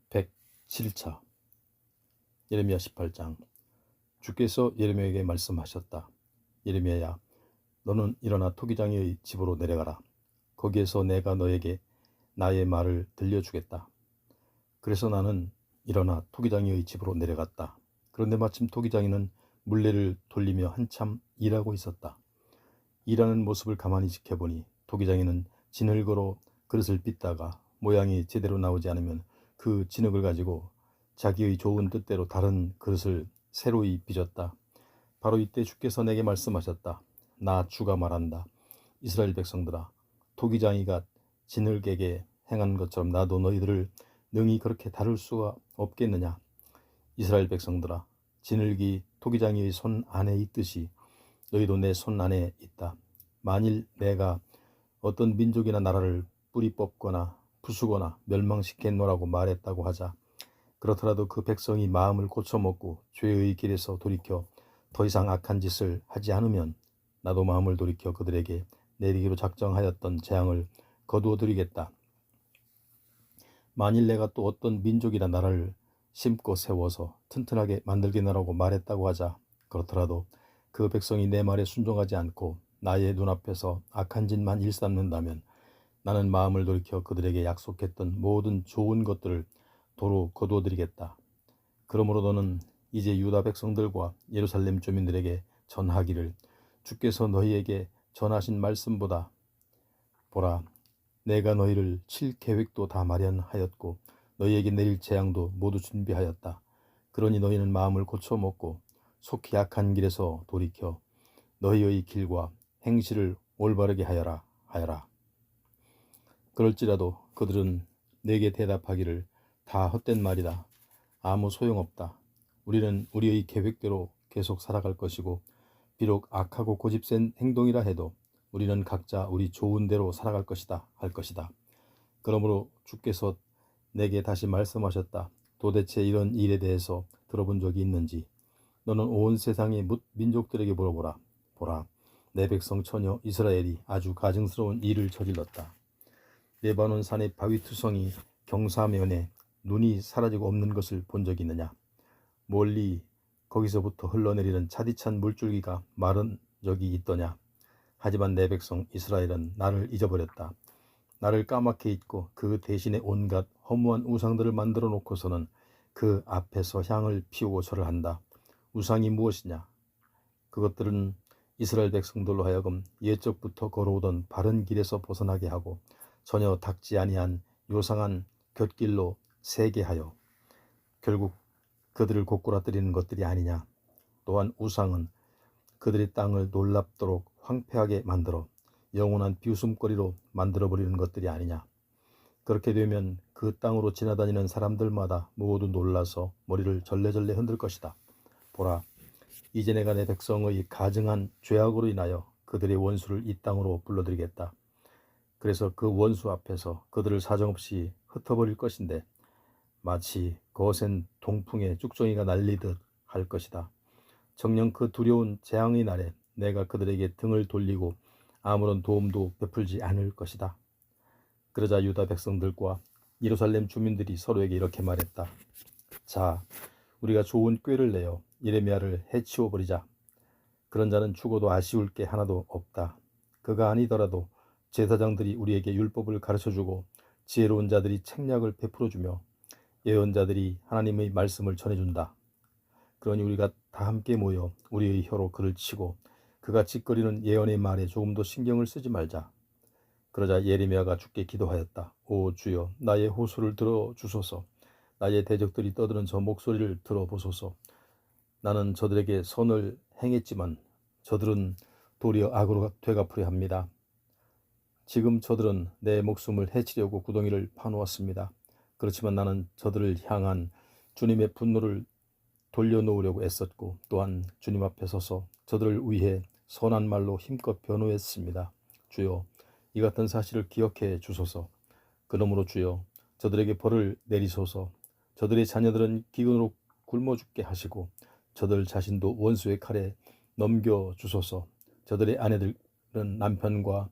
107차 예레미야 18장. 주께서 예레미야에게 말씀하셨다. 예레미야야, 너는 일어나 토기장의 집으로 내려가라. 거기에서 내가 너에게 나의 말을 들려주겠다. 그래서 나는 일어나 토기장의 집으로 내려갔다. 그런데 마침 토기장이는 물레를 돌리며 한참 일하고 있었다. 일하는 모습을 가만히 지켜보니 토기장이는 진흙으로 그릇을 빚다가 모양이 제대로 나오지 않으면 그 진흙을 가지고 자기의 좋은 뜻대로 다른 그릇을 새로이 빚었다. 바로 이때 주께서 내게 말씀하셨다. 나 주가 말한다. 이스라엘 백성들아, 토기장이가 진흙에게 행한 것처럼 나도 너희들을 능히 그렇게 다룰 수가 없겠느냐. 이스라엘 백성들아, 진흙이 토기장이의 손 안에 있듯이 너희도 내 손 안에 있다. 만일 내가 어떤 민족이나 나라를 뿌리 뽑거나 부수거나 멸망시켰노라고 말했다고 하자. 그렇더라도 그 백성이 마음을 고쳐먹고 죄의 길에서 돌이켜 더 이상 악한 짓을 하지 않으면 나도 마음을 돌이켜 그들에게 내리기로 작정하였던 재앙을 거두어드리겠다. 만일 내가 또 어떤 민족이나 나라를 심고 세워서 튼튼하게 만들겠노라고 말했다고 하자. 그렇더라도 그 백성이 내 말에 순종하지 않고 나의 눈앞에서 악한 짓만 일삼는다면 나는 마음을 돌이켜 그들에게 약속했던 모든 좋은 것들을 도로 거두어드리겠다. 그러므로 너는 이제 유다 백성들과 예루살렘 주민들에게 전하기를, 주께서 너희에게 전하신 말씀보다 보라, 내가 너희를 칠 계획도 다 마련하였고 너희에게 내릴 재앙도 모두 준비하였다. 그러니 너희는 마음을 고쳐먹고 속히 악한 길에서 돌이켜 너희의 길과 행실을 올바르게 하여라. 그럴지라도 그들은 내게 대답하기를, 다 헛된 말이다. 아무 소용없다. 우리는 우리의 계획대로 계속 살아갈 것이고 비록 악하고 고집센 행동이라 해도 우리는 각자 우리 좋은 대로 살아갈 것이다 할 것이다. 그러므로 주께서 내게 다시 말씀하셨다. 도대체 이런 일에 대해서 들어본 적이 있는지 너는 온 세상의 민족들에게 물어보라. 보라, 내 백성 처녀 이스라엘이 아주 가증스러운 일을 저질렀다. 레바논 산의 바위투성이 경사면에 눈이 사라지고 없는 것을 본 적이 있느냐? 멀리 거기서부터 흘러내리는 차디찬 물줄기가 마른 적이 있더냐? 하지만 내 백성 이스라엘은 나를 잊어버렸다. 나를 까맣게 잊고 그 대신에 온갖 허무한 우상들을 만들어 놓고서는 그 앞에서 향을 피우고 절을 한다. 우상이 무엇이냐? 그것들은 이스라엘 백성들로 하여금 옛적부터 걸어오던 바른 길에서 벗어나게 하고 전혀 닦지 아니한 요상한 곁길로 새게 하여 결국 그들을 고꾸라뜨리는 것들이 아니냐. 또한 우상은 그들의 땅을 놀랍도록 황폐하게 만들어 영원한 비웃음거리로 만들어버리는 것들이 아니냐. 그렇게 되면 그 땅으로 지나다니는 사람들마다 모두 놀라서 머리를 절레절레 흔들 것이다. 보라, 이제 내가 내 백성의 가증한 죄악으로 인하여 그들의 원수를 이 땅으로 불러들이겠다. 그래서 그 원수 앞에서 그들을 사정없이 흩어버릴 것인데 마치 거센 동풍에 쭉정이가 날리듯 할 것이다. 정녕 그 두려운 재앙의 날에 내가 그들에게 등을 돌리고 아무런 도움도 베풀지 않을 것이다. 그러자 유다 백성들과 예루살렘 주민들이 서로에게 이렇게 말했다. 자, 우리가 좋은 꾀를 내어 예레미야를 해치워 버리자. 그런 자는 죽어도 아쉬울 게 하나도 없다. 그가 아니더라도 제사장들이 우리에게 율법을 가르쳐주고 지혜로운 자들이 책략을 베풀어주며 예언자들이 하나님의 말씀을 전해준다. 그러니 우리가 다 함께 모여 우리의 혀로 그를 치고 그가 짓거리는 예언의 말에 조금도 신경을 쓰지 말자. 그러자 예레미야가 주께 기도하였다. 오 주여, 나의 호소를 들어주소서. 나의 대적들이 떠드는 저 목소리를 들어보소서. 나는 저들에게 선을 행했지만 저들은 도리어 악으로 되갚으려 합니다. 지금 저들은 내 목숨을 해치려고 구덩이를 파놓았습니다. 그렇지만 나는 저들을 향한 주님의 분노를 돌려놓으려고 애썼고 또한 주님 앞에 서서 저들을 위해 선한 말로 힘껏 변호했습니다. 주여, 이 같은 사실을 기억해 주소서. 그러므로 주여, 저들에게 벌을 내리소서. 저들의 자녀들은 기근으로 굶어 죽게 하시고 저들 자신도 원수의 칼에 넘겨주소서. 저들의 아내들은 남편과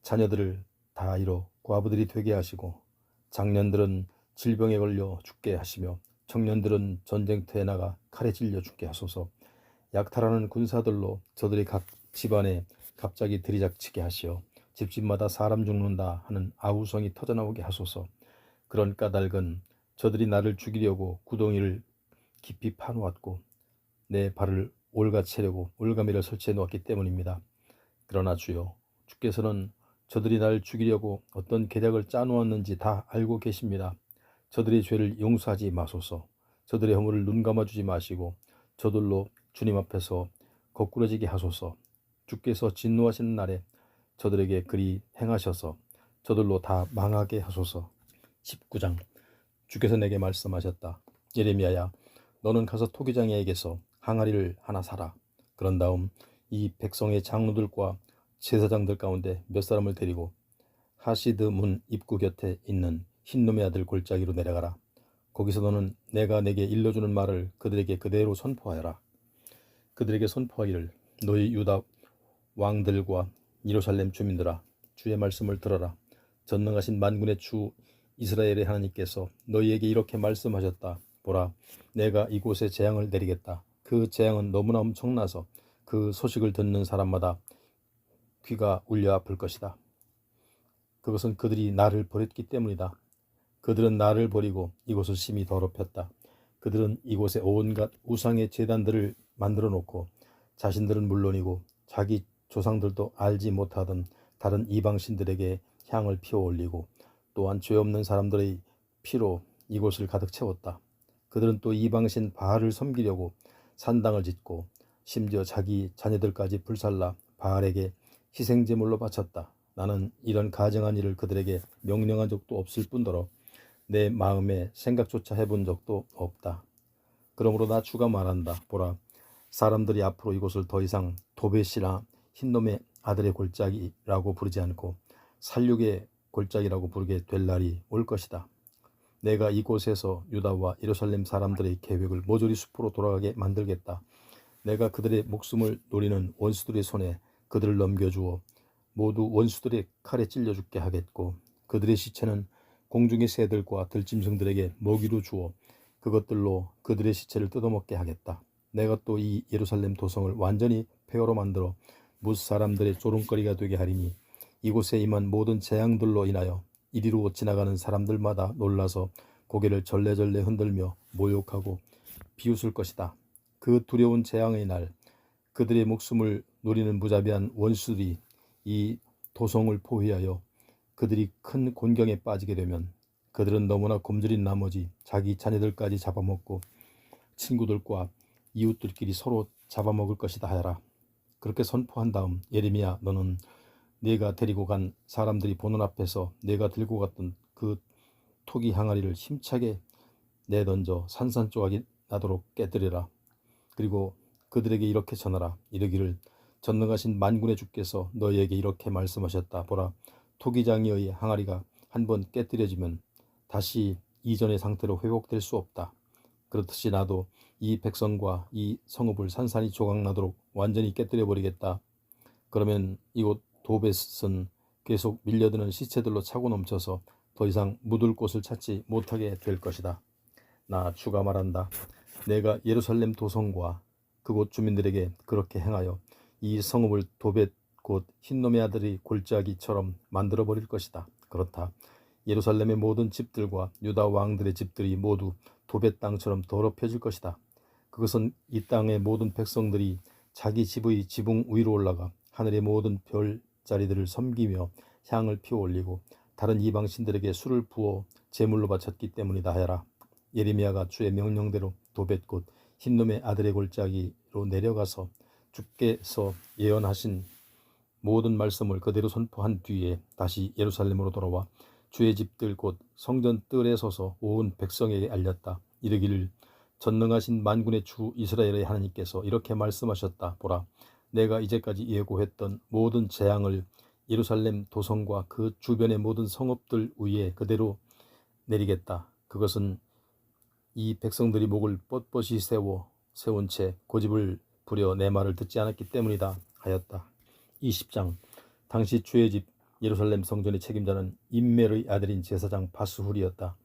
자녀들을 다 잃어 과부들이 되게 하시고 장년들은 질병에 걸려 죽게 하시며 청년들은 전쟁터에 나가 칼에 찔려 죽게 하소서. 약탈하는 군사들로 저들이 각 집안에 갑자기 들이닥치게 하시어 집집마다 사람 죽는다 하는 아우성이 터져나오게 하소서. 그런 까닭은 저들이 나를 죽이려고 구덩이를 깊이 파놓았고 내 발을 올가채려고 올가미를 설치해 놓았기 때문입니다. 그러나 주여, 주께서는 저들이 나를 죽이려고 어떤 계략을 짜놓았는지 다 알고 계십니다. 저들의 죄를 용서하지 마소서. 저들의 허물을 눈감아주지 마시고 저들로 주님 앞에서 거꾸러지게 하소서. 주께서 진노하시는 날에 저들에게 그리 행하셔서 저들로 다 망하게 하소서. 19장. 주께서 내게 말씀하셨다. 예레미야야, 너는 가서 토기장에게서 항아리를 하나 사라. 그런 다음 이 백성의 장로들과 제사장들 가운데 몇 사람을 데리고 하시드 문 입구 곁에 있는 흰놈의 아들 골짜기로 내려가라. 거기서 너는 내가 내게 일러주는 말을 그들에게 그대로 선포하여라. 그들에게 선포하기를, 너희 유다 왕들과 예루살렘 주민들아, 주의 말씀을 들어라. 전능하신 만군의 주 이스라엘의 하나님께서 너희에게 이렇게 말씀하셨다. 보라, 내가 이곳에 재앙을 내리겠다. 그 재앙은 너무나 엄청나서 그 소식을 듣는 사람마다 귀가 울려 아플 것이다. 그것은 그들이 나를 버렸기 때문이다. 그들은 나를 버리고 이곳을 심히 더럽혔다. 그들은 이곳에 온갖 우상의 제단들을 만들어 놓고 자신들은 물론이고 자기 조상들도 알지 못하던 다른 이방신들에게 향을 피워 올리고 또한 죄 없는 사람들의 피로 이곳을 가득 채웠다. 그들은 또 이방신 바알을 섬기려고 산당을 짓고 심지어 자기 자녀들까지 불살라 바알에게 희생제물로 바쳤다. 나는 이런 가증한 일을 그들에게 명령한 적도 없을 뿐더러 내 마음에 생각조차 해본 적도 없다. 그러므로 나 주가 말한다. 보라, 사람들이 앞으로 이곳을 더 이상 도벳이나 흰놈의 아들의 골짜기라고 부르지 않고 살육의 골짜기라고 부르게 될 날이 올 것이다. 내가 이곳에서 유다와 예루살렘 사람들의 계획을 모조리 숲으로 돌아가게 만들겠다. 내가 그들의 목숨을 노리는 원수들의 손에 그들을 넘겨주어 모두 원수들의 칼에 찔려 죽게 하겠고 그들의 시체는 공중의 새들과 들짐승들에게 먹이로 주어 그것들로 그들의 시체를 뜯어먹게 하겠다. 내가 또 이 예루살렘 도성을 완전히 폐허로 만들어 뭇 사람들의 조롱거리가 되게 하리니 이곳에 임한 모든 재앙들로 인하여 이리로 지나가는 사람들마다 놀라서 고개를 절레절레 흔들며 모욕하고 비웃을 것이다. 그 두려운 재앙의 날 그들의 목숨을 노리는 무자비한 원수들이 이 도성을 포위하여 그들이 큰 곤경에 빠지게 되면 그들은 너무나 굶주린 나머지 자기 자녀들까지 잡아먹고 친구들과 이웃들끼리 서로 잡아먹을 것이다 하여라. 그렇게 선포한 다음 예레미야, 너는 네가 데리고 간 사람들이 보는 앞에서 네가 들고 갔던 그 토기 항아리를 힘차게 내던져 산산조각이 나도록 깨뜨리라. 그리고 그들에게 이렇게 전하라. 이르기를, 전능하신 만군의 주께서 너희에게 이렇게 말씀하셨다. 보라, 토기장이의 항아리가 한번 깨뜨려지면 다시 이전의 상태로 회복될 수 없다. 그렇듯이 나도 이 백성과 이 성읍을 산산이 조각나도록 완전히 깨뜨려 버리겠다. 그러면 이곳 도벳은 계속 밀려드는 시체들로 차고 넘쳐서 더 이상 묻을 곳을 찾지 못하게 될 것이다. 나 주가 말한다. 내가 예루살렘 도성과 그곳 주민들에게 그렇게 행하여 이 성읍을 도벳 곧 흰놈의 아들이 골짜기처럼 만들어 버릴 것이다. 그렇다. 예루살렘의 모든 집들과 유다 왕들의 집들이 모두 도벳 땅처럼 더럽혀질 것이다. 그것은 이 땅의 모든 백성들이 자기 집의 지붕 위로 올라가 하늘의 모든 별자리들을 섬기며 향을 피워 올리고 다른 이방신들에게 술을 부어 제물로 바쳤기 때문이다 하여라. 예레미야가 주의 명령대로 도벳 곧 흰놈의 아들의 골짜기로 내려가서 주께서 예언하신 모든 말씀을 그대로 선포한 뒤에 다시 예루살렘으로 돌아와 주의 집들 곧 성전 뜰에 서서 온 백성에게 알렸다. 이르기를, 전능하신 만군의 주 이스라엘의 하나님께서 이렇게 말씀하셨다. 보라, 내가 이제까지 예고했던 모든 재앙을 예루살렘 도성과 그 주변의 모든 성읍들 위에 그대로 내리겠다. 그것은 이 백성들이 목을 뻣뻣이 세운 채 고집을 부려 내 말을 듣지 않았기 때문이다 하였다. 20장. 당시 주의 집 예루살렘 성전의 책임자는 임멜의 아들인 제사장 바스훌이었다.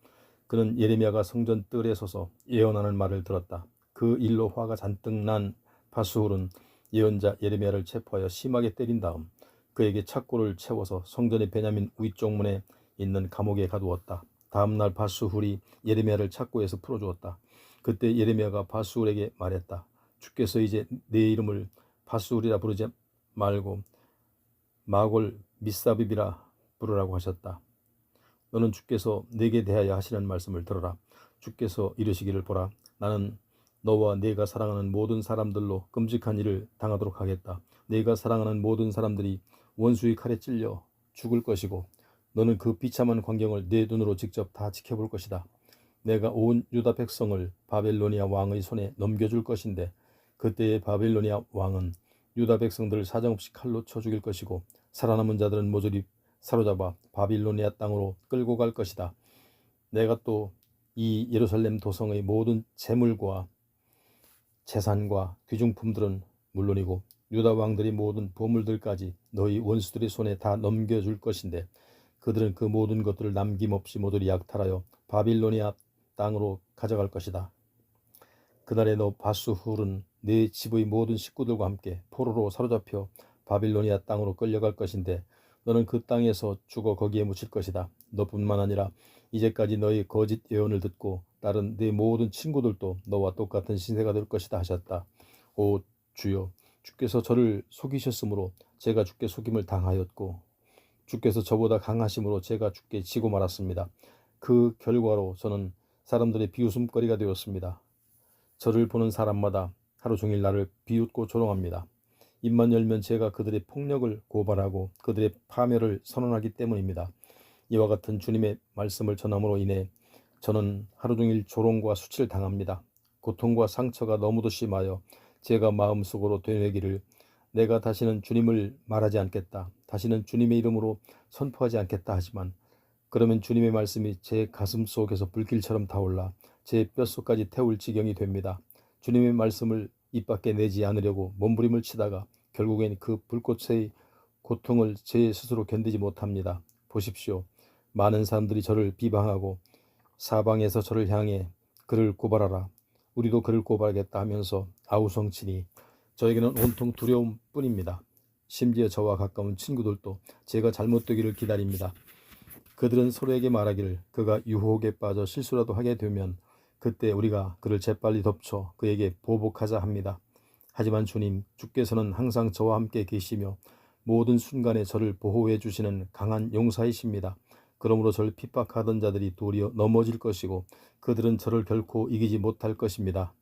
그는 예레미야가 성전 뜰에 서서 예언하는 말을 들었다. 그 일로 화가 잔뜩 난 바스훌은 예언자 예레미야를 체포하여 심하게 때린 다음 그에게 착고를 채워서 성전의 베냐민 위쪽 문에 있는 감옥에 가두었다. 다음 날 바스훌이 예레미야를 착고해서 풀어주었다. 그때 예레미야가 바스훌에게 말했다. 주께서 이제 내 이름을 바스훌이라 부르지 말고 마골 미사빕이라 부르라고 하셨다. 너는 주께서 내게 대하여 하시는 말씀을 들어라. 주께서 이르시기를 보라. 나는 너와 네가 사랑하는 모든 사람들로 끔찍한 일을 당하도록 하겠다. 네가 사랑하는 모든 사람들이 원수의 칼에 찔려 죽을 것이고 너는 그 비참한 광경을 내 눈으로 직접 다 지켜볼 것이다. 내가 온 유다 백성을 바벨로니아 왕의 손에 넘겨줄 것인데 그때의 바벨로니아 왕은 유다 백성들을 사정없이 칼로 쳐 죽일 것이고 살아남은 자들은 모조리 사로잡아 바빌로니아 땅으로 끌고 갈 것이다. 내가 또 이 예루살렘 도성의 모든 재물과 재산과 귀중품들은 물론이고 유다 왕들의 모든 보물들까지 너희 원수들의 손에 다 넘겨줄 것인데 그들은 그 모든 것들을 남김없이 모조리 약탈하여 바빌로니아 땅으로 가져갈 것이다. 그날에 너 바스훌은 네 집의 모든 식구들과 함께 포로로 사로잡혀 바빌로니아 땅으로 끌려갈 것인데 너는 그 땅에서 죽어 거기에 묻힐 것이다. 너뿐만 아니라 이제까지 너의 거짓 예언을 듣고 따른 네 모든 친구들도 너와 똑같은 신세가 될 것이다 하셨다. 오 주여, 주께서 저를 속이셨으므로 제가 주께 속임을 당하였고 주께서 저보다 강하심으로 제가 주께 지고 말았습니다. 그 결과로 저는 사람들의 비웃음거리가 되었습니다. 저를 보는 사람마다 하루 종일 나를 비웃고 조롱합니다. 입만 열면 제가 그들의 폭력을 고발하고 그들의 파멸을 선언하기 때문입니다. 이와 같은 주님의 말씀을 전함으로 인해 저는 하루 종일 조롱과 수치를 당합니다. 고통과 상처가 너무도 심하여 제가 마음속으로 되뇌기를 내가 다시는 주님을 말하지 않겠다. 다시는 주님의 이름으로 선포하지 않겠다 하지만 그러면 주님의 말씀이 제 가슴 속에서 불길처럼 타올라 제 뼛속까지 태울 지경이 됩니다. 주님의 말씀을 입 밖에 내지 않으려고 몸부림을 치다가 결국엔 그 불꽃의 고통을 제 스스로 견디지 못합니다. 보십시오. 많은 사람들이 저를 비방하고 사방에서 저를 향해 그를 고발하라. 우리도 그를 고발하겠다 하면서 아우성치니 저에게는 온통 두려움뿐입니다. 심지어 저와 가까운 친구들도 제가 잘못되기를 기다립니다. 그들은 서로에게 말하기를 그가 유혹에 빠져 실수라도 하게 되면 그때 우리가 그를 재빨리 덮쳐 그에게 보복하자 합니다. 하지만 주님, 주께서는 항상 저와 함께 계시며 모든 순간에 저를 보호해 주시는 강한 용사이십니다. 그러므로 저를 핍박하던 자들이 도리어 넘어질 것이고 그들은 저를 결코 이기지 못할 것입니다.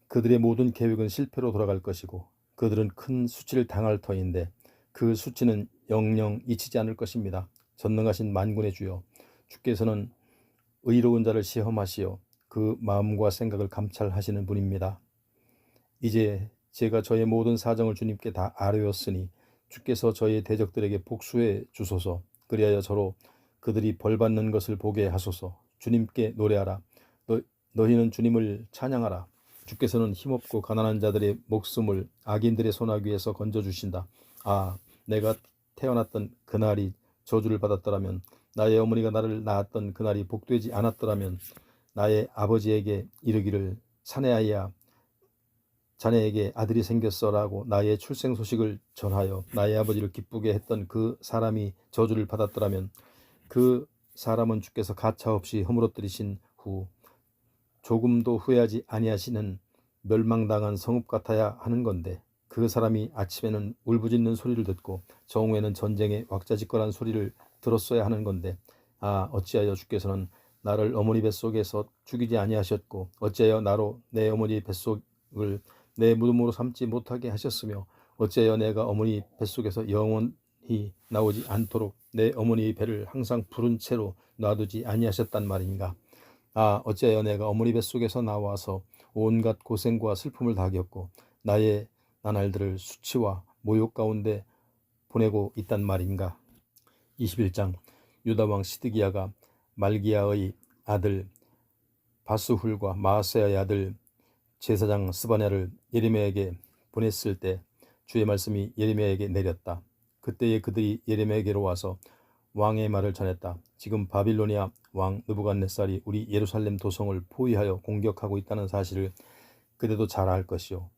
그들의 모든 계획은 실패로 돌아갈 것이고 그들은 큰 수치를 당할 터인데 그 수치는 영영 잊히지 않을 것입니다. 전능하신 만군의 주여, 주께서는 의로운 자를 시험하시어 그 마음과 생각을 감찰하시는 분입니다. 이제 제가 저의 모든 사정을 주님께 다 아뢰었으니 주께서 저의 대적들에게 복수해 주소서. 그리하여 저로 그들이 벌받는 것을 보게 하소서. 주님께 노래하라. 너희는 주님을 찬양하라. 주께서는 힘없고 가난한 자들의 목숨을 악인들의 손아귀에서 건져주신다. 아, 내가 태어났던 그날이 저주를 받았더라면, 나의 어머니가 나를 낳았던 그날이 복되지 않았더라면, 나의 아버지에게 이르기를 사내아이야 자네에게 아들이 생겼어라고 나의 출생 소식을 전하여 나의 아버지를 기쁘게 했던 그 사람이 저주를 받았더라면 그 사람은 주께서 가차없이 허물어뜨리신 후 조금도 후회하지 아니하시는 멸망당한 성읍 같아야 하는 건데 그 사람이 아침에는 울부짖는 소리를 듣고 정오에는 전쟁의 왁자지껄한 소리를 들었어야 하는 건데 아, 어찌하여 주께서는 나를 어머니 뱃속에서 죽이지 아니하셨고 어찌하여 나로 내 어머니 뱃속을 내 무덤으로 삼지 못하게 하셨으며 어찌하여 내가 어머니 뱃속에서 영원히 나오지 않도록 내 어머니의 배를 항상 부른 채로 놔두지 아니하셨단 말인가. 아, 어찌하여 내가 어머니 뱃속에서 나와서 온갖 고생과 슬픔을 다 겪고 나의 나날들을 수치와 모욕 가운데 보내고 있단 말인가. 21장 유다왕 시드기야가 말기야의 아들 바스훌과 마아세야의 아들 제사장 스바냐를 예레미야에게 보냈을 때 주의 말씀이 예레미야에게 내렸다. 그때에 그들이 예레미야에게로 와서 왕의 말을 전했다. 지금 바빌로니아 왕 느부갓네살이 우리 예루살렘 도성을 포위하여 공격하고 있다는 사실을 그대도 잘 알 것이요.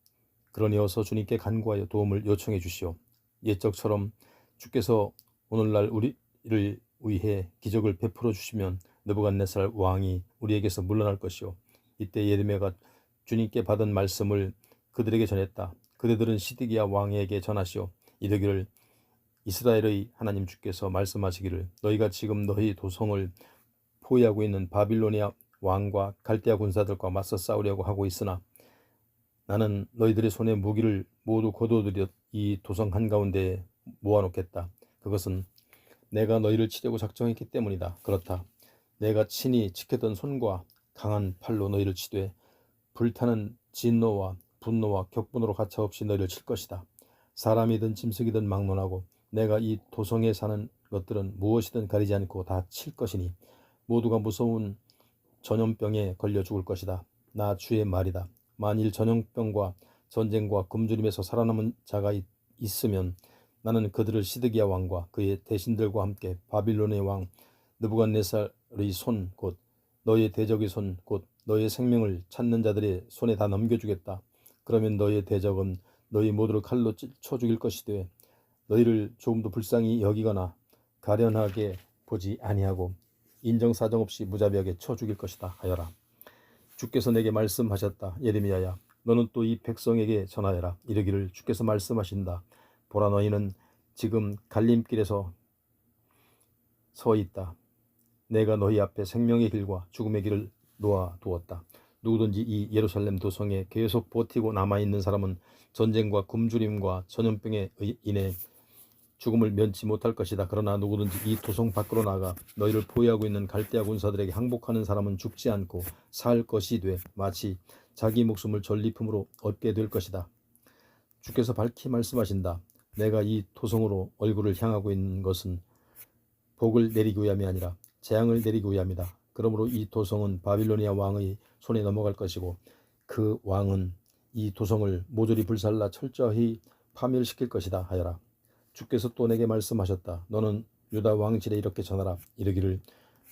그러니 어서 주님께 간구하여 도움을 요청해 주시오. 옛적처럼 주께서 오늘날 우리를 위해 기적을 베풀어 주시면 느부갓네살 왕이 우리에게서 물러날 것이요. 이때 예레미야가 주님께 받은 말씀을 그들에게 전했다. 그대들은 시드기야 왕에게 전하시오. 이르기를 이스라엘의 하나님 주께서 말씀하시기를 너희가 지금 너희 도성을 포위하고 있는 바빌로니아 왕과 갈대아 군사들과 맞서 싸우려고 하고 있으나 나는 너희들의 손에 무기를 모두 거두어들여 이 도성 한가운데에 모아놓겠다. 그것은 내가 너희를 치려고 작정했기 때문이다. 그렇다. 내가 친히 지켰던 손과 강한 팔로 너희를 치되 불타는 진노와 분노와 격분으로 가차없이 너희를 칠 것이다. 사람이든 짐승이든 막론하고 내가 이 도성에 사는 것들은 무엇이든 가리지 않고 다 칠 것이니 모두가 무서운 전염병에 걸려 죽을 것이다. 나 주의 말이다. 만일 전염병과 전쟁과 굶주림에서 살아남은 자가 있으면 나는 그들을 시드기야 왕과 그의 대신들과 함께 바빌론의 왕 느부갓네살의 손 곧 너의 대적의 손 곧 너의 생명을 찾는 자들의 손에 다 넘겨주겠다. 그러면 너의 대적은 너희 모두를 칼로 쳐 죽일 것이되 너희를 조금도 불쌍히 여기거나 가련하게 보지 아니하고 인정사정 없이 무자비하게 쳐 죽일 것이다 하여라. 주께서 내게 말씀하셨다. 예레미야야 너는 또 이 백성에게 전하여라. 이르기를 주께서 말씀하신다. 보라 너희는 지금 갈림길에서 서 있다. 내가 너희 앞에 생명의 길과 죽음의 길을 놓아 두었다. 누구든지 이 예루살렘 도성에 계속 버티고 남아있는 사람은 전쟁과 굶주림과 전염병에 인해 죽음을 면치 못할 것이다. 그러나 누구든지 이 도성 밖으로 나가 너희를 포위하고 있는 갈대아 군사들에게 항복하는 사람은 죽지 않고 살 것이 돼 마치 자기 목숨을 전리품으로 얻게 될 것이다. 주께서 밝히 말씀하신다. 내가 이 도성으로 얼굴을 향하고 있는 것은 복을 내리기 위함이 아니라 재앙을 내리기 위함이다. 그러므로 이 도성은 바빌로니아 왕의 손에 넘어갈 것이고 그 왕은 이 도성을 모조리 불살라 철저히 파멸시킬 것이다 하여라. 주께서 또 내게 말씀하셨다. 너는 유다 왕실에 이렇게 전하라. 이르기를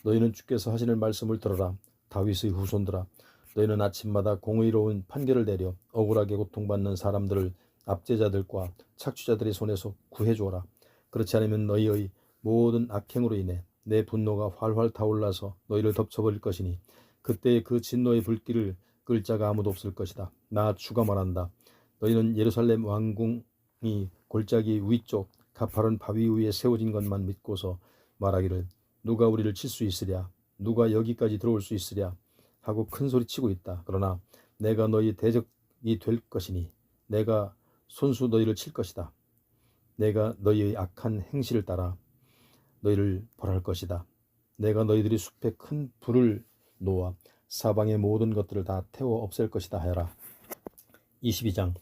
너희는 주께서 하시는 말씀을 들어라. 다윗의 후손들아 너희는 아침마다 공의로운 판결을 내려 억울하게 고통받는 사람들을 압제자들과 착취자들의 손에서 구해주어라. 그렇지 않으면 너희의 모든 악행으로 인해 내 분노가 활활 타올라서 너희를 덮쳐버릴 것이니 그때의 그 진노의 불길을 끌 자가 아무도 없을 것이다. 나 주가 말한다. 너희는 예루살렘 왕궁이 골짜기 위쪽 가파른 바위 위에 세워진 것만 믿고서 말하기를 누가 우리를 칠 수 있으랴 누가 여기까지 들어올 수 있으랴 하고 큰 소리치고 있다. 그러나 내가 너희 대적이 될 것이니 내가 손수 너희를 칠 것이다. 내가 너희의 악한 행실을 따라 너희를 벌할 것이다. 내가 너희들이 숲에 큰 불을 놓아 사방의 모든 것들을 다 태워 없앨 것이다 하여라. 22장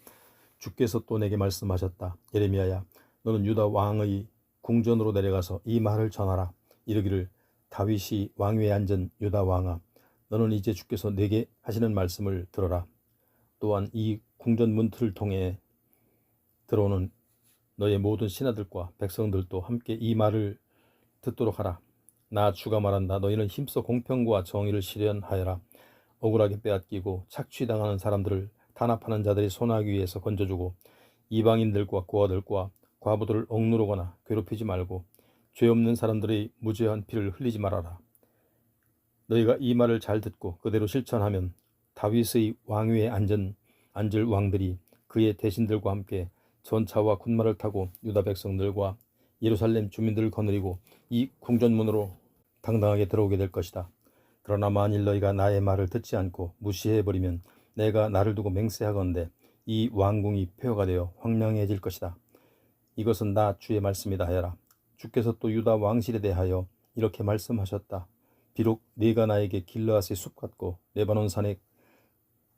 주께서 또 내게 말씀하셨다. 예레미야야 너는 유다 왕의 궁전으로 내려가서 이 말을 전하라. 이르기를 다윗이 왕위에 앉은 유다 왕아 너는 이제 주께서 내게 하시는 말씀을 들어라. 또한 이 궁전 문틀을 통해 들어오는 너의 모든 신하들과 백성들도 함께 이 말을 듣도록 하라. 나 주가 말한다. 너희는 힘써 공평과 정의를 실현하여라. 억울하게 빼앗기고 착취당하는 사람들을 탄압하는 자들의 손아귀 위에서 건져주고 이방인들과 고아들과 과부들을 억누르거나 괴롭히지 말고 죄 없는 사람들의 무죄한 피를 흘리지 말아라. 너희가 이 말을 잘 듣고 그대로 실천하면 다윗의 왕위에 앉을 왕들이 그의 대신들과 함께 전차와 군마를 타고 유다 백성들과 예루살렘 주민들을 거느리고 이 궁전문으로 당당하게 들어오게 될 것이다. 그러나 만일 너희가 나의 말을 듣지 않고 무시해버리면 내가 나를 두고 맹세하건대 이 왕궁이 폐허가 되어 황량해질 것이다. 이것은 나 주의 말씀이다 하여라. 주께서 또 유다 왕실에 대하여 이렇게 말씀하셨다. 비록 네가 나에게 길르앗의 숲 같고 레바논 산의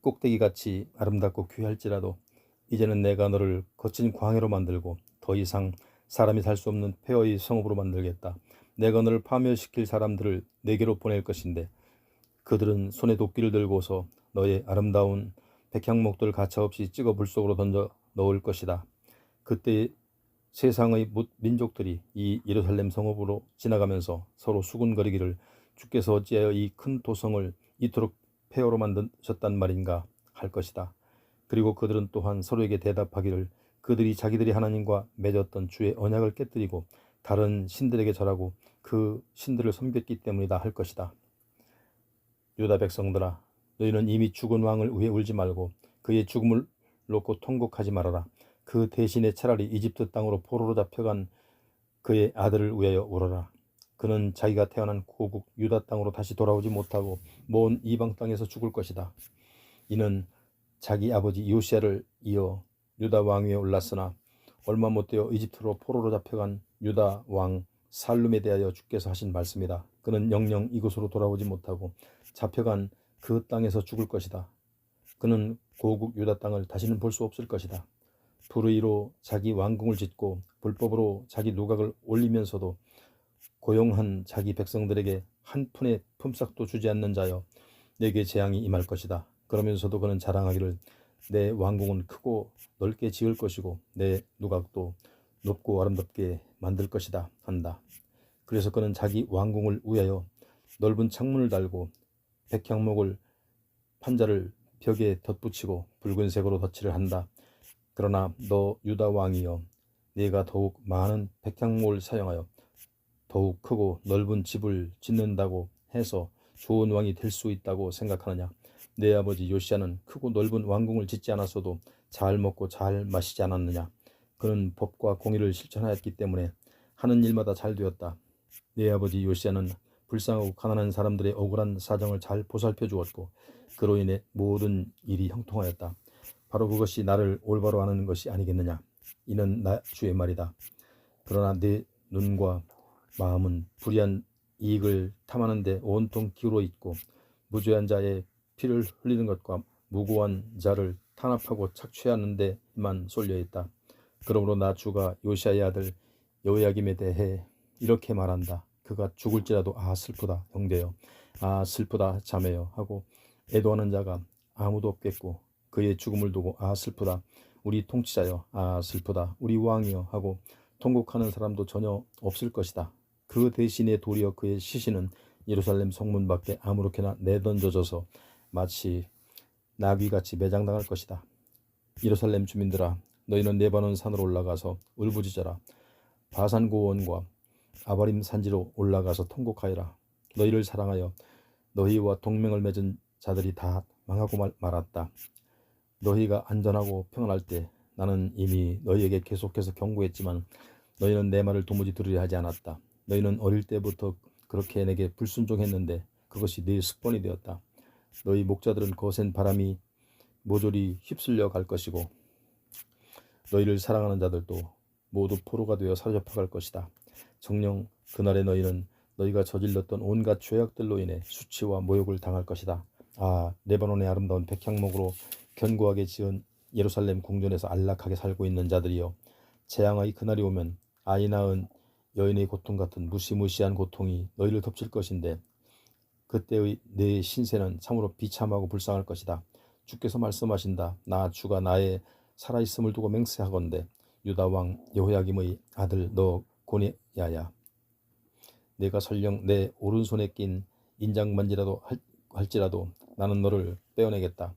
꼭대기같이 아름답고 귀할지라도 이제는 내가 너를 거친 광야로 만들고 더 이상 사람이 살 수 없는 폐허의 성읍으로 만들겠다. 내가 너를 파멸시킬 사람들을 내게로 보낼 것인데 그들은 손에 도끼를 들고서 너의 아름다운 백향목들 가차없이 찍어 불 속으로 던져 넣을 것이다. 그때 세상의 민족들이 이 예루살렘 성읍으로 지나가면서 서로 수군거리기를 주께서 어찌하여 이 큰 도성을 이토록 폐허로 만드셨단 말인가 할 것이다. 그리고 그들은 또한 서로에게 대답하기를 그들이 자기들이 하나님과 맺었던 주의 언약을 깨뜨리고 다른 신들에게 절하고 그 신들을 섬겼기 때문이다 할 것이다. 유다 백성들아, 너희는 이미 죽은 왕을 위해 울지 말고 그의 죽음을 놓고 통곡하지 말아라. 그 대신에 차라리 이집트 땅으로 포로로 잡혀간 그의 아들을 위하여 울어라. 그는 자기가 태어난 고국 유다 땅으로 다시 돌아오지 못하고 먼 이방 땅에서 죽을 것이다. 이는 자기 아버지 요시야를 이어 유다 왕 위에 올랐으나 얼마 못되어 이집트로 포로로 잡혀간 유다 왕 살룸에 대하여 주께서 하신 말씀이다. 그는 영영 이곳으로 돌아오지 못하고 잡혀간 그 땅에서 죽을 것이다. 그는 고국 유다 땅을 다시는 볼 수 없을 것이다. 불의로 자기 왕궁을 짓고 불법으로 자기 누각을 올리면서도 고용한 자기 백성들에게 한 푼의 품삯도 주지 않는 자여 내게 재앙이 임할 것이다. 그러면서도 그는 자랑하기를 내 왕궁은 크고 넓게 지을 것이고 내 누각도 높고 아름답게 만들 것이다 한다. 그래서 그는 자기 왕궁을 위하여 넓은 창문을 달고 백향목을 판자를 벽에 덧붙이고 붉은색으로 덧칠을 한다. 그러나 너 유다 왕이여, 네가 더욱 많은 백향목을 사용하여 더욱 크고 넓은 집을 짓는다고 해서 좋은 왕이 될 수 있다고 생각하느냐? 내 아버지 요시야는 크고 넓은 왕궁을 짓지 않았어도 잘 먹고 잘 마시지 않았느냐? 그는 법과 공의를 실천하였기 때문에 하는 일마다 잘 되었다. 내 아버지 요시야는 불쌍하고 가난한 사람들의 억울한 사정을 잘 보살펴 주었고 그로 인해 모든 일이 형통하였다. 바로 그것이 나를 올바로 아는 것이 아니겠느냐? 이는 나 주의 말이다. 그러나 내 눈과 마음은 불의한 이익을 탐하는 데 온통 기울어 있고 무죄한 자의 피를 흘리는 것과 무고한 자를 탄압하고 착취하는 데만 쏠려 있다. 그러므로 나 주가 요시야의 아들 여호야김에 대해 이렇게 말한다. 그가 죽을지라도 아 슬프다 형제여, 아 슬프다 자매여 하고 애도하는 자가 아무도 없겠고 그의 죽음을 두고 아 슬프다 우리 통치자여, 아 슬프다 우리 왕이여 하고 통곡하는 사람도 전혀 없을 것이다. 그 대신에 도리어 그의 시신은 예루살렘 성문 밖에 아무렇게나 내던져져서 마치 나귀같이 매장당할 것이다. 예루살렘 주민들아, 너희는 레바논 산으로 올라가서 울부짖어라. 바산 고원과 아바림 산지로 올라가서 통곡하여라. 너희를 사랑하여 너희와 동맹을 맺은 자들이 다 망하고 말았다. 너희가 안전하고 평안할 때 나는 이미 너희에게 계속해서 경고했지만 너희는 내 말을 도무지 들으려 하지 않았다. 너희는 어릴 때부터 그렇게 내게 불순종했는데 그것이 네 습관이 되었다. 너희 목자들은 거센 바람이 모조리 휩쓸려 갈 것이고 너희를 사랑하는 자들도 모두 포로가 되어 사로잡혀 갈 것이다. 정녕 그날에 너희는 너희가 저질렀던 온갖 죄악들로 인해 수치와 모욕을 당할 것이다. 아, 레바논의 아름다운 백향목으로 견고하게 지은 예루살렘 궁전에서 안락하게 살고 있는 자들이여, 재앙의 그날이 오면 아이 낳은 여인의 고통 같은 무시무시한 고통이 너희를 덮칠 것인데 그때의 내 신세는 참으로 비참하고 불쌍할 것이다. 주께서 말씀하신다. 나 주가 나의 살아있음을 두고 맹세하건대 유다 왕 여호야김의 아들 너 고니야야, 내가 설령 내 오른손에 낀 인장만지라도 할지라도 나는 너를 빼어내겠다.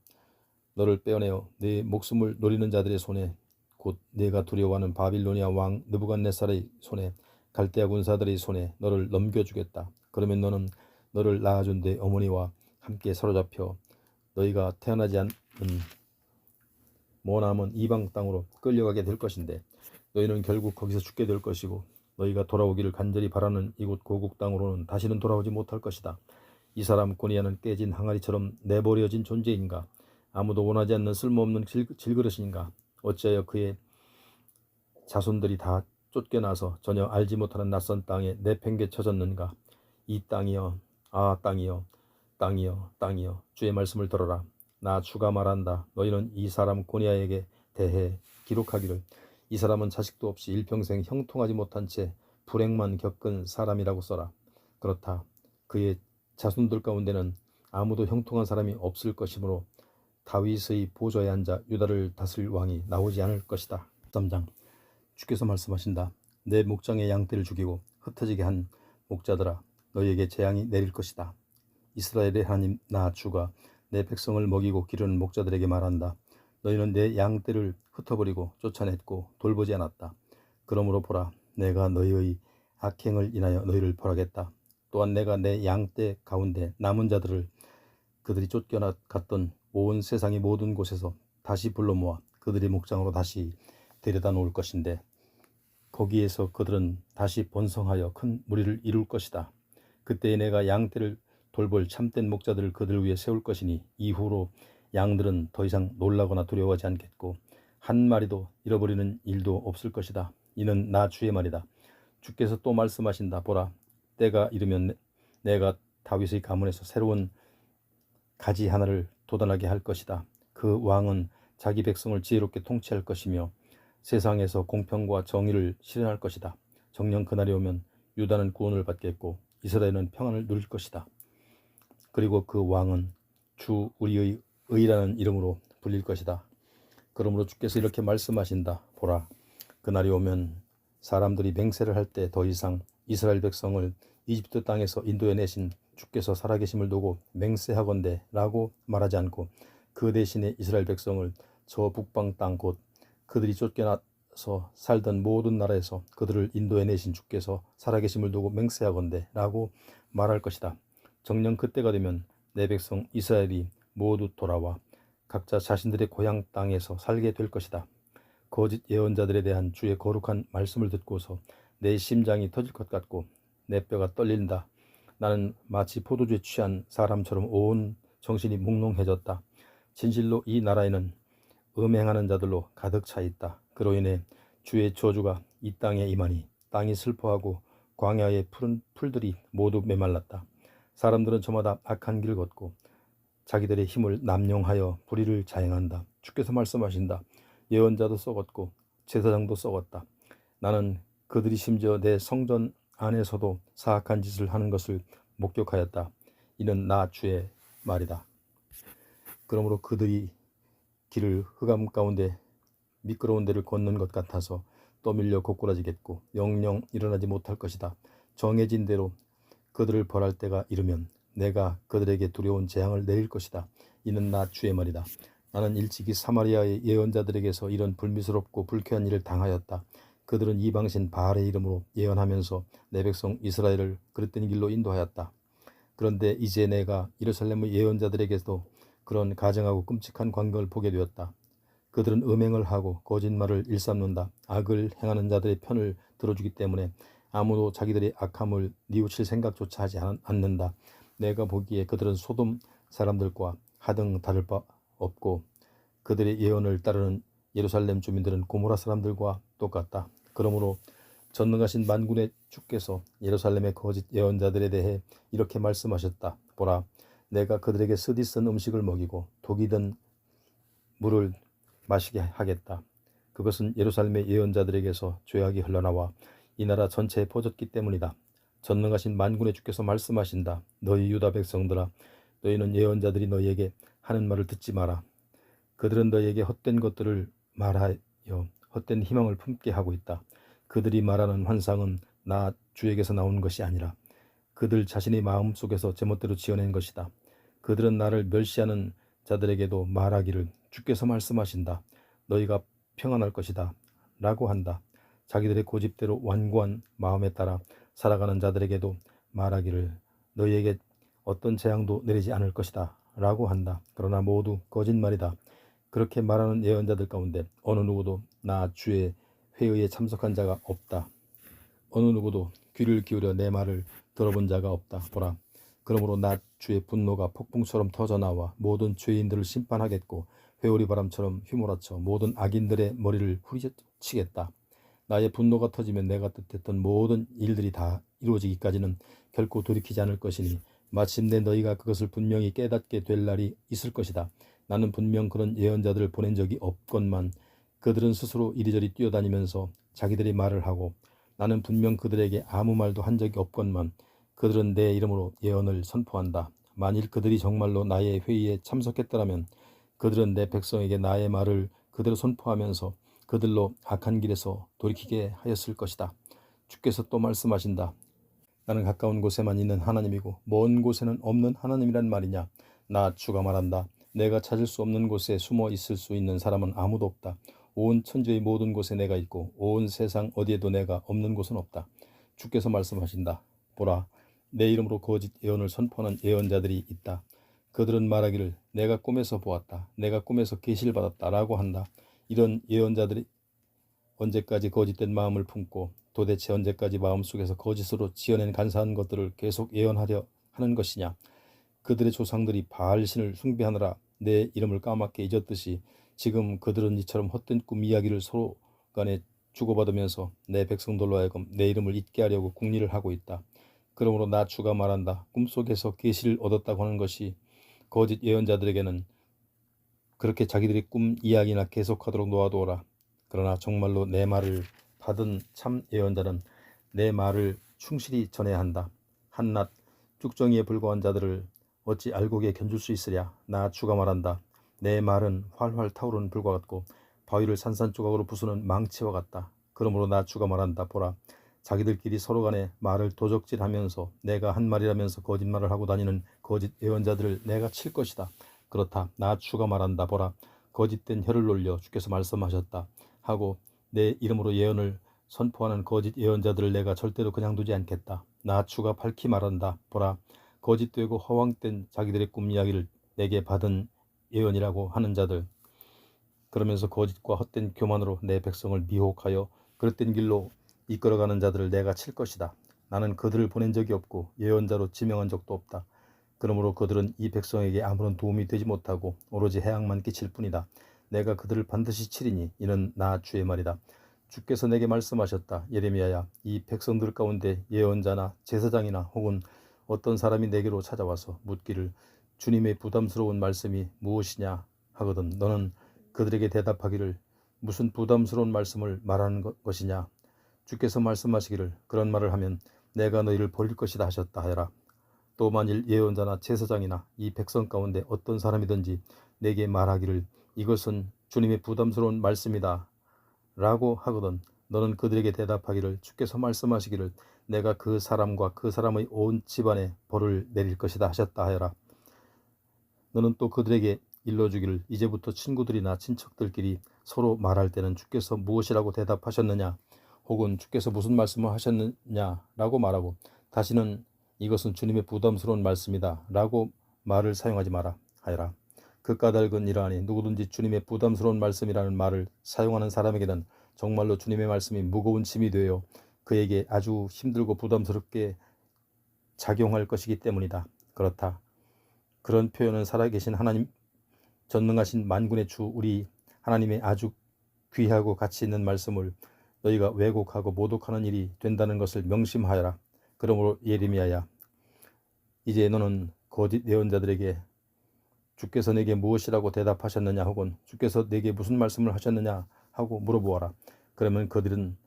너를 빼어내어 내 목숨을 노리는 자들의 손에, 곧 내가 두려워하는 바빌로니아 왕 느부갓네살의 손에, 갈대아 군사들의 손에 너를 넘겨주겠다. 그러면 너는 너를 낳아준 내 어머니와 함께 사로잡혀 너희가 태어나지 않은 머나먼 이방 땅으로 끌려가게 될 것인데 너희는 결국 거기서 죽게 될 것이고 너희가 돌아오기를 간절히 바라는 이곳 고국 땅으로는 다시는 돌아오지 못할 것이다. 이 사람 고니야는 깨진 항아리처럼 내버려진 존재인가? 아무도 원하지 않는 쓸모없는 질그릇인가? 어찌하여 그의 자손들이 다 쫓겨나서 전혀 알지 못하는 낯선 땅에 내팽개쳐졌는가? 이 땅이여, 아 땅이여, 땅이여, 땅이여, 주의 말씀을 들어라. 나 주가 말한다. 너희는 이 사람 고니야에게 대해 기록하기를 이 사람은 자식도 없이 일평생 형통하지 못한 채 불행만 겪은 사람이라고 써라. 그렇다. 그의 자손들 가운데는 아무도 형통한 사람이 없을 것이므로 다윗의 보좌에 앉아 유다를 다스릴 왕이 나오지 않을 것이다. 3장. 주께서 말씀하신다. 내 목장의 양떼를 죽이고 흩어지게 한 목자들아, 너희에게 재앙이 내릴 것이다. 이스라엘의 하나님 나 주가 내 백성을 먹이고 기르는 목자들에게 말한다. 너희는 내 양떼를 흩어버리고 쫓아냈고 돌보지 않았다. 그러므로 보라, 내가 너희의 악행을 인하여 너희를 벌하겠다. 또한 내가 내 양떼 가운데 남은 자들을 그들이 쫓겨나갔던 온 세상의 모든 곳에서 다시 불러 모아 그들의 목장으로 다시 데려다 놓을 것인데, 거기에서 그들은 다시 번성하여 큰 무리를 이룰 것이다. 그때에 내가 양떼를 돌볼 참된 목자들을 그들 위에 세울 것이니 이후로 양들은 더 이상 놀라거나 두려워하지 않겠고 한 마리도 잃어버리는 일도 없을 것이다. 이는 나 주의 말이다. 주께서 또 말씀하신다. 보라, 때가 이르면 내가 다윗의 가문에서 새로운 가지 하나를 돋아나게 할 것이다. 그 왕은 자기 백성을 지혜롭게 통치할 것이며 세상에서 공평과 정의를 실현할 것이다. 정녕 그날이 오면 유다는 구원을 받겠고 이스라엘은 평안을 누릴 것이다. 그리고 그 왕은 주 우리의 의라는 이름으로 불릴 것이다. 그러므로 주께서 이렇게 말씀하신다. 보라, 그날이 오면 사람들이 맹세를 할 때 더 이상 이스라엘 백성을 이집트 땅에서 인도해 내신 주께서 살아계심을 두고 맹세하건대 라고 말하지 않고 그 대신에 이스라엘 백성을 저 북방 땅 곧 그들이 쫓겨나서 살던 모든 나라에서 그들을 인도해 내신 주께서 살아계심을 두고 맹세하건대 라고 말할 것이다. 정녕 그때가 되면 내 백성 이스라엘이 모두 돌아와 각자 자신들의 고향 땅에서 살게 될 것이다. 거짓 예언자들에 대한 주의 거룩한 말씀을 듣고서 내 심장이 터질 것 같고 내 뼈가 떨린다. 나는 마치 포도주에 취한 사람처럼 온 정신이 몽롱해졌다. 진실로 이 나라에는 음행하는 자들로 가득 차 있다. 그로 인해 주의 저주가 이 땅에 임하니 땅이 슬퍼하고 광야의 푸른 풀들이 모두 메말랐다. 사람들은 저마다 악한 길을 걷고 자기들의 힘을 남용하여 불의를 자행한다. 주께서 말씀하신다. 예언자도 썩었고 제사장도 썩었다. 나는 그들이 심지어 내 성전 안에서도 사악한 짓을 하는 것을 목격하였다. 이는 나 주의 말이다. 그러므로 그들이 길을 흑암 가운데 미끄러운 데를 걷는 것 같아서 떠밀려 고꾸라지겠고 영영 일어나지 못할 것이다. 정해진 대로 그들을 벌할 때가 이르면 내가 그들에게 두려운 재앙을 내릴 것이다. 이는 나 주의 말이다. 나는 일찍이 사마리아의 예언자들에게서 이런 불미스럽고 불쾌한 일을 당하였다. 그들은 이방신 바알의 이름으로 예언하면서 내 백성 이스라엘을 그릇된 길로 인도하였다. 그런데 이제 내가 예루살렘의 예언자들에게도 그런 가증하고 끔찍한 광경을 보게 되었다. 그들은 음행을 하고 거짓말을 일삼는다. 악을 행하는 자들의 편을 들어주기 때문에 아무도 자기들의 악함을 뉘우칠 생각조차 하지 않는다. 내가 보기에 그들은 소돔 사람들과 하등 다를 바 없고 그들의 예언을 따르는 예루살렘 주민들은 고모라 사람들과 똑같다. 그러므로 전능하신 만군의 주께서 예루살렘의 거짓 예언자들에 대해 이렇게 말씀하셨다. 보라, 내가 그들에게 쓰디 쓴 음식을 먹이고 독이 든 물을 마시게 하겠다. 그것은 예루살렘의 예언자들에게서 죄악이 흘러나와 이 나라 전체에 퍼졌기 때문이다. 전능하신 만군의 주께서 말씀하신다. 너희 유다 백성들아, 너희는 예언자들이 너희에게 하는 말을 듣지 마라. 그들은 너희에게 헛된 것들을 말하여 헛된 희망을 품게 하고 있다. 그들이 말하는 환상은 나 주에게서 나온 것이 아니라 그들 자신의 마음속에서 제멋대로 지어낸 것이다. 그들은 나를 멸시하는 자들에게도 말하기를 주께서 말씀하신다. 너희가 평안할 것이다 라고 한다. 자기들의 고집대로 완고한 마음에 따라 살아가는 자들에게도 말하기를 너희에게 어떤 재앙도 내리지 않을 것이다 라고 한다. 그러나 모두 거짓말이다. 그렇게 말하는 예언자들 가운데 어느 누구도 나 주의 회의에 참석한 자가 없다. 어느 누구도 귀를 기울여 내 말을 들어본 자가 없다. 보라, 그러므로 나 주의 분노가 폭풍처럼 터져나와 모든 죄인들을 심판하겠고 회오리 바람처럼 휘몰아쳐 모든 악인들의 머리를 후리치겠다. 나의 분노가 터지면 내가 뜻했던 모든 일들이 다 이루어지기까지는 결코 돌이키지 않을 것이니 마침내 너희가 그것을 분명히 깨닫게 될 날이 있을 것이다. 나는 분명 그런 예언자들을 보낸 적이 없건만 그들은 스스로 이리저리 뛰어다니면서 자기들이 말을 하고 나는 분명 그들에게 아무 말도 한 적이 없건만 그들은 내 이름으로 예언을 선포한다. 만일 그들이 정말로 나의 회의에 참석했더라면 그들은 내 백성에게 나의 말을 그대로 선포하면서 그들로 악한 길에서 돌이키게 하였을 것이다. 주께서 또 말씀하신다. 나는 가까운 곳에만 있는 하나님이고 먼 곳에는 없는 하나님이란 말이냐. 나 주가 말한다. 내가 찾을 수 없는 곳에 숨어 있을 수 있는 사람은 아무도 없다. 온 천지의 모든 곳에 내가 있고 온 세상 어디에도 내가 없는 곳은 없다. 주께서 말씀하신다. 보라, 내 이름으로 거짓 예언을 선포하는 예언자들이 있다. 그들은 말하기를 내가 꿈에서 보았다. 내가 꿈에서 계시를 받았다 라고 한다. 이런 예언자들이 언제까지 거짓된 마음을 품고 도대체 언제까지 마음속에서 거짓으로 지어낸 간사한 것들을 계속 예언하려 하는 것이냐. 그들의 조상들이 바알신을 숭배하느라 내 이름을 까맣게 잊었듯이 지금 그들은 이처럼 헛된 꿈 이야기를 서로 간에 주고받으면서 내 백성들로 하여금 내 이름을 잊게 하려고 궁리를 하고 있다. 그러므로 나 주가 말한다. 꿈속에서 계시를 얻었다고 하는 것이 거짓 예언자들에게는 그렇게 자기들이 꿈 이야기나 계속하도록 놓아두어라. 그러나 정말로 내 말을 받은 참 예언자는 내 말을 충실히 전해야 한다. 한낱 쭉정이에 불과한 자들을 어찌 알곡에 견줄 수 있으랴. 나 주가 말한다. 내 말은 활활 타오르는 불과 같고 바위를 산산조각으로 부수는 망치와 같다. 그러므로 나 주가 말한다. 보라, 자기들끼리 서로 간에 말을 도적질하면서 내가 한 말이라면서 거짓말을 하고 다니는 거짓 예언자들을 내가 칠 것이다. 그렇다. 나 주가 말한다. 보라, 거짓된 혀를 놀려 주께서 말씀하셨다 하고 내 이름으로 예언을 선포하는 거짓 예언자들을 내가 절대로 그냥 두지 않겠다. 나 주가 밝히 말한다. 보라, 거짓되고 허황된 자기들의 꿈 이야기를 내게 받은 예언이라고 하는 자들, 그러면서 거짓과 헛된 교만으로 내 백성을 미혹하여 그릇된 길로 이끌어가는 자들을 내가 칠 것이다. 나는 그들을 보낸 적이 없고 예언자로 지명한 적도 없다. 그러므로 그들은 이 백성에게 아무런 도움이 되지 못하고 오로지 해악만 끼칠 뿐이다. 내가 그들을 반드시 치리니 이는 나 주의 말이다. 주께서 내게 말씀하셨다. 예레미야야, 이 백성들 가운데 예언자나 제사장이나 혹은 어떤 사람이 내게로 찾아와서 묻기를 주님의 부담스러운 말씀이 무엇이냐 하거든 너는 그들에게 대답하기를 무슨 부담스러운 말씀을 말하는 것이냐. 주께서 말씀하시기를 그런 말을 하면 내가 너희를 버릴 것이다 하셨다 하여라. 또 만일 예언자나 제사장이나 이 백성 가운데 어떤 사람이든지 내게 말하기를 이것은 주님의 부담스러운 말씀이다 라고 하거든 너는 그들에게 대답하기를 주께서 말씀하시기를 내가 그 사람과 그 사람의 온 집안에 벌을 내릴 것이다 하셨다 하여라. 너는 또 그들에게 일러주기를 이제부터 친구들이나 친척들끼리 서로 말할 때는 주께서 무엇이라고 대답하셨느냐 혹은 주께서 무슨 말씀을 하셨느냐라고 말하고 다시는 이것은 주님의 부담스러운 말씀이다 라고 말을 사용하지 마라 하여라. 그 까닭은 이러하니 누구든지 주님의 부담스러운 말씀이라는 말을 사용하는 사람에게는 정말로 주님의 말씀이 무거운 짐이 되어 그에게 아주 힘들고 부담스럽게 작용할 것이기 때문이다. 그렇다. 그런 표현은 살아계신 하나님, 전능하신 만군의 주 우리 하나님의 아주 귀하고 가치 있는 말씀을 너희가 왜곡하고 모독하는 일이 된다는 것을 명심하여라. 그러므로 예레미야야, 이제 너는 거짓 예언자들에게 주께서 내게 무엇이라고 대답하셨느냐 혹은 주께서 내게 무슨 말씀을 하셨느냐 하고 물어보아라. 그러면 그들은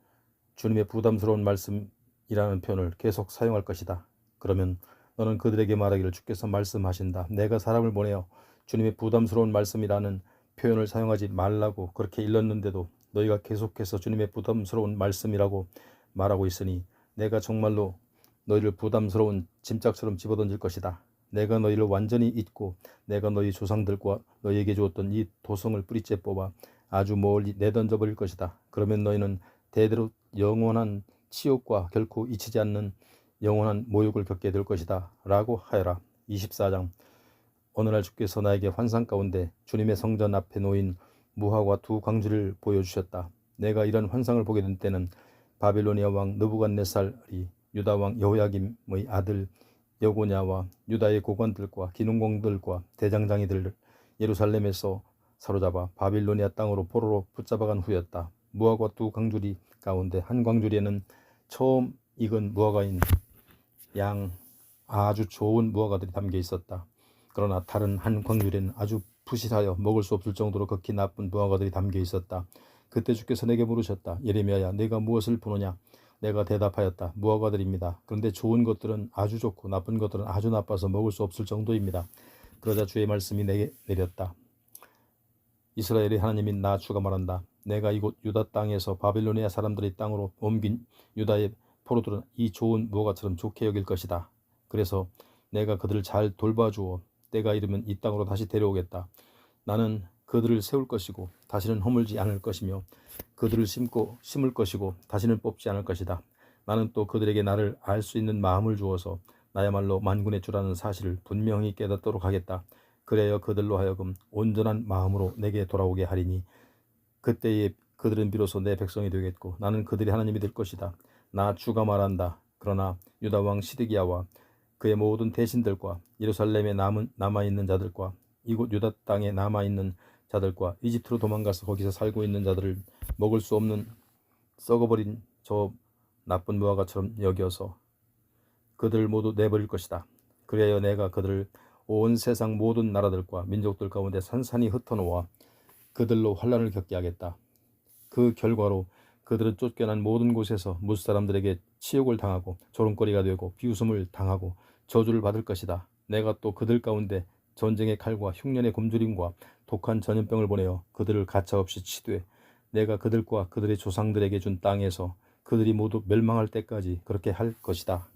주님의 부담스러운 말씀이라는 표현을 계속 사용할 것이다. 그러면 너는 그들에게 말하기를 주께서 말씀하신다. 내가 사람을 보내어 주님의 부담스러운 말씀이라는 표현을 사용하지 말라고 그렇게 일렀는데도 너희가 계속해서 주님의 부담스러운 말씀이라고 말하고 있으니 내가 정말로 너희를 부담스러운 짐짝처럼 집어던질 것이다. 내가 너희를 완전히 잊고 내가 너희 조상들과 너희에게 주었던 이 도성을 뿌리째 뽑아 아주 멀리 내던져버릴 것이다. 그러면 너희는 대대로 영원한 치욕과 결코 잊히지 않는 영원한 모욕을 겪게 될 것이다 라고 하여라. 24장. 어느 날 주께서 나에게 환상 가운데 주님의 성전 앞에 놓인 무화과 두 광주를 보여주셨다. 내가 이런 환상을 보게 된 때는 바빌로니아 왕 느부갓네살이 유다 왕 여호야김의 아들 여고냐와 유다의 고관들과 기능공들과 대장장이들을 예루살렘에서 사로잡아 바빌로니아 땅으로 포로로 붙잡아간 후였다. 무화과 두 광주리 가운데 한 광주리에는 처음 익은 무화과인 양 아주 좋은 무화과들이 담겨 있었다. 그러나 다른 한 광주리에는 아주 부실하여 먹을 수 없을 정도로 극히 나쁜 무화과들이 담겨 있었다. 그때 주께서 내게 물으셨다. 예레미야야, 내가 무엇을 보느냐? 내가 대답하였다. 무화과들입니다. 그런데 좋은 것들은 아주 좋고 나쁜 것들은 아주 나빠서 먹을 수 없을 정도입니다. 그러자 주의 말씀이 내게 내렸다. 이스라엘의 하나님인 나 주가 말한다. 내가 이곳 유다 땅에서 바빌로니아 사람들의 땅으로 옮긴 유다의 포로들은 이 좋은 무화과처럼 좋게 여길 것이다. 그래서 내가 그들을 잘 돌봐주어 때가 이르면 이 땅으로 다시 데려오겠다. 나는 그들을 세울 것이고 다시는 허물지 않을 것이며 그들을 심을 것이고 다시는 뽑지 않을 것이다. 나는 또 그들에게 나를 알 수 있는 마음을 주어서 나야말로 만군의 주라는 사실을 분명히 깨닫도록 하겠다. 그래야 그들로 하여금 온전한 마음으로 내게 돌아오게 하리니 그때에 그들은 비로소 내 백성이 되겠고 나는 그들의 하나님이 될 것이다. 나 주가 말한다. 그러나 유다 왕 시드기야와 그의 모든 대신들과 예루살렘에 남아있는 자들과 이곳 유다 땅에 남아있는 자들과 이집트로 도망가서 거기서 살고 있는 자들을 먹을 수 없는 썩어버린 저 나쁜 무화과처럼 여겨서 그들을 모두 내버릴 것이다. 그래야 내가 그들을 온 세상 모든 나라들과 민족들 가운데 산산히 흩어놓아 그들로 환란을 겪게 하겠다. 그 결과로 그들은 쫓겨난 모든 곳에서 무스 사람들에게 치욕을 당하고 조롱거리가 되고 비웃음을 당하고 저주를 받을 것이다. 내가 또 그들 가운데 전쟁의 칼과 흉년의 굶주림과 독한 전염병을 보내어 그들을 가차없이 치되 내가 그들과 그들의 조상들에게 준 땅에서 그들이 모두 멸망할 때까지 그렇게 할 것이다.